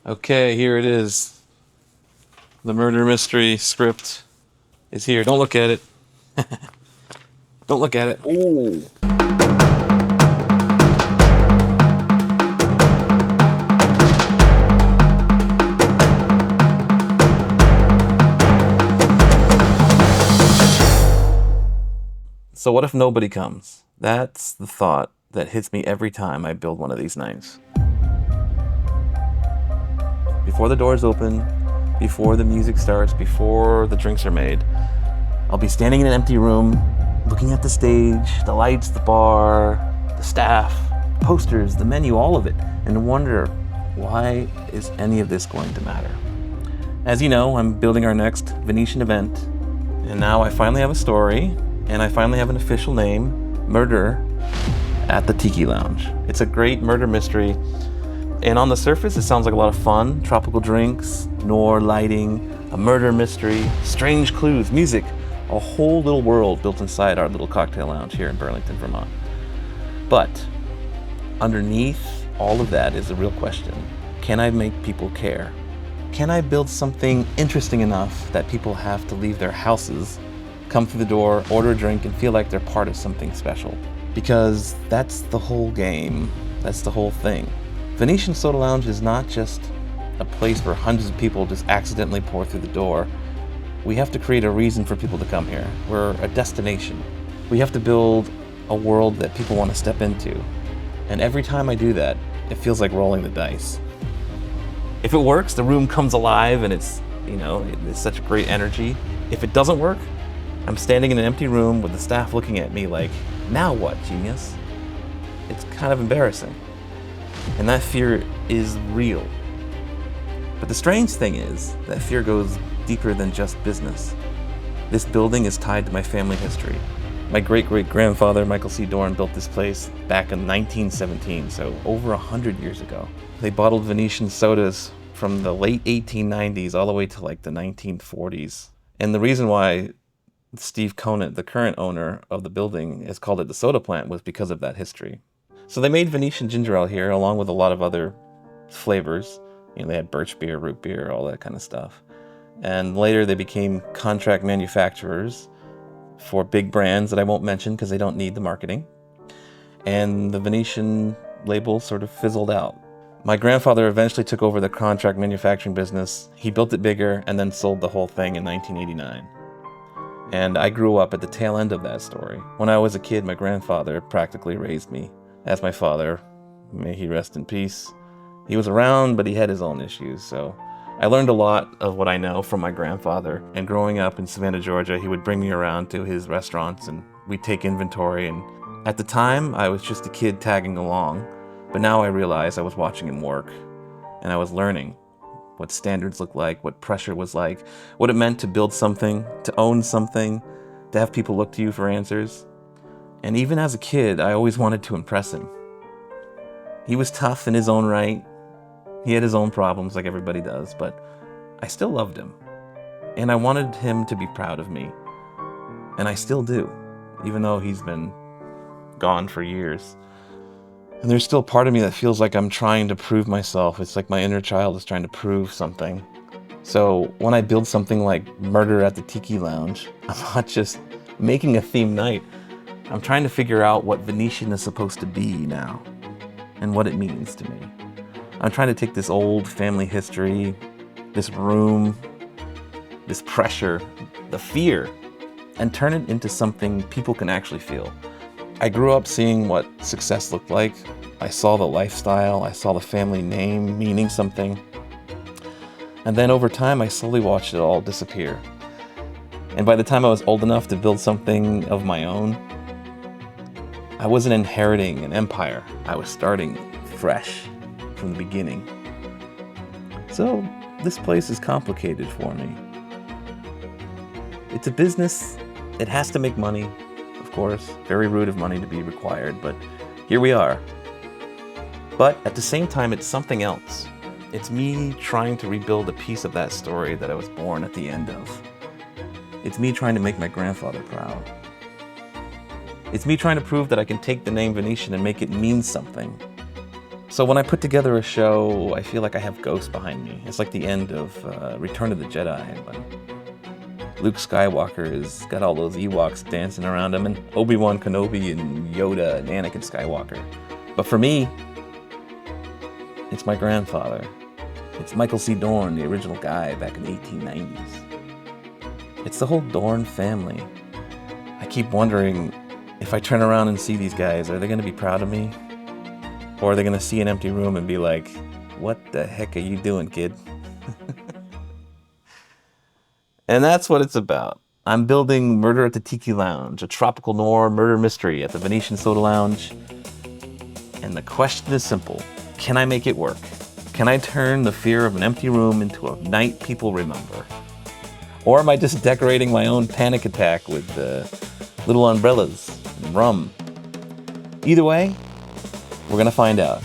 Okay, here it is. The murder mystery script is here. Don't look at it. Don't look at it. Ooh. So what if nobody comes? That's the thought that hits me every time I build one of these nights. Before the doors open, before the music starts, before the drinks are made, I'll be standing in an empty room, looking at the stage, the lights, the bar, the staff, posters, the menu, all of it, and wonder, why is any of this going to matter? As you know, I'm building our next Venetian event, and now I finally have a story, and I finally have an official name, Murder at the Tiki Lounge. It's a great murder mystery, and on the surface it sounds like a lot of fun. Tropical drinks, noir lighting, a murder mystery, strange clues, music, a whole little world built inside our little cocktail lounge here in Burlington, Vermont. But underneath all of that is the real question. Can I make people care? Can I build something interesting enough that people have to leave their houses, come through the door, order a drink, and feel like they're part of something special? Because that's the whole game. That's the whole thing. Venetian Soda Lounge is not just a place where hundreds of people just accidentally pour through the door. We have to create a reason for people to come here. We're a destination. We have to build a world that people want to step into. And every time I do that, it feels like rolling the dice. If it works, the room comes alive and it's such great energy. If it doesn't work, I'm standing in an empty room with the staff looking at me like, now what, genius? It's kind of embarrassing. And that fear is real. But the strange thing is, that fear goes deeper than just business. This building is tied to my family history. My great-great-grandfather, Michael C. Dorn, built this place back in 1917, so over 100 years ago. They bottled Venetian sodas from the late 1890s all the way to like the 1940s. And the reason why Steve Conant, the current owner of the building, has called it the soda plant was because of that history. So they made Venetian ginger ale here along with a lot of other flavors. They had birch beer, root beer, all that kind of stuff. And later they became contract manufacturers for big brands that I won't mention because they don't need the marketing. And the Venetian label sort of fizzled out. My grandfather eventually took over the contract manufacturing business. He built it bigger and then sold the whole thing in 1989. And I grew up at the tail end of that story. When I was a kid, my grandfather practically raised me as my father. May he rest in peace. He was around, but he had his own issues, so I learned a lot of what I know from my grandfather. And growing up in Savannah, Georgia, he would bring me around to his restaurants and we'd take inventory. And at the time, I was just a kid tagging along, but now I realize I was watching him work and I was learning what standards looked like, what pressure was like, what it meant to build something, to own something, to have people look to you for answers. And even as a kid, I always wanted to impress him. He was tough in his own right. He had his own problems like everybody does, but I still loved him. And I wanted him to be proud of me. And I still do, even though he's been gone for years. And there's still part of me that feels like I'm trying to prove myself. It's like my inner child is trying to prove something. So when I build something like Murder at the Tiki Lounge, I'm not just making a theme night. I'm trying to figure out what Venetian is supposed to be now and what it means to me. I'm trying to take this old family history, this room, this pressure, the fear, and turn it into something people can actually feel. I grew up seeing what success looked like. I saw the lifestyle, I saw the family name meaning something. And then over time, I slowly watched it all disappear. And by the time I was old enough to build something of my own, I wasn't inheriting an empire. I was starting fresh from the beginning. So this place is complicated for me. It's a business. It has to make money, of course. Very rude of money to be required, but here we are. But at the same time, it's something else. It's me trying to rebuild a piece of that story that I was born at the end of. It's me trying to make my grandfather proud. It's me trying to prove that I can take the name Venetian and make it mean something. So when I put together a show, I feel like I have ghosts behind me. It's like the end of Return of the Jedi, when Luke Skywalker has got all those Ewoks dancing around him, and Obi-Wan Kenobi and Yoda and Anakin Skywalker. But for me, it's my grandfather. It's Michael C. Dorn, the original guy back in the 1890s. It's the whole Dorn family. I keep wondering, if I turn around and see these guys, are they going to be proud of me? Or are they going to see an empty room and be like, what the heck are you doing, kid? And that's what it's about. I'm building Murder at the Tiki Lounge, a tropical noir murder mystery at the Venetian Soda Lounge. And the question is simple. Can I make it work? Can I turn the fear of an empty room into a night people remember? Or am I just decorating my own panic attack with little umbrellas and rum? Either way, we're gonna find out.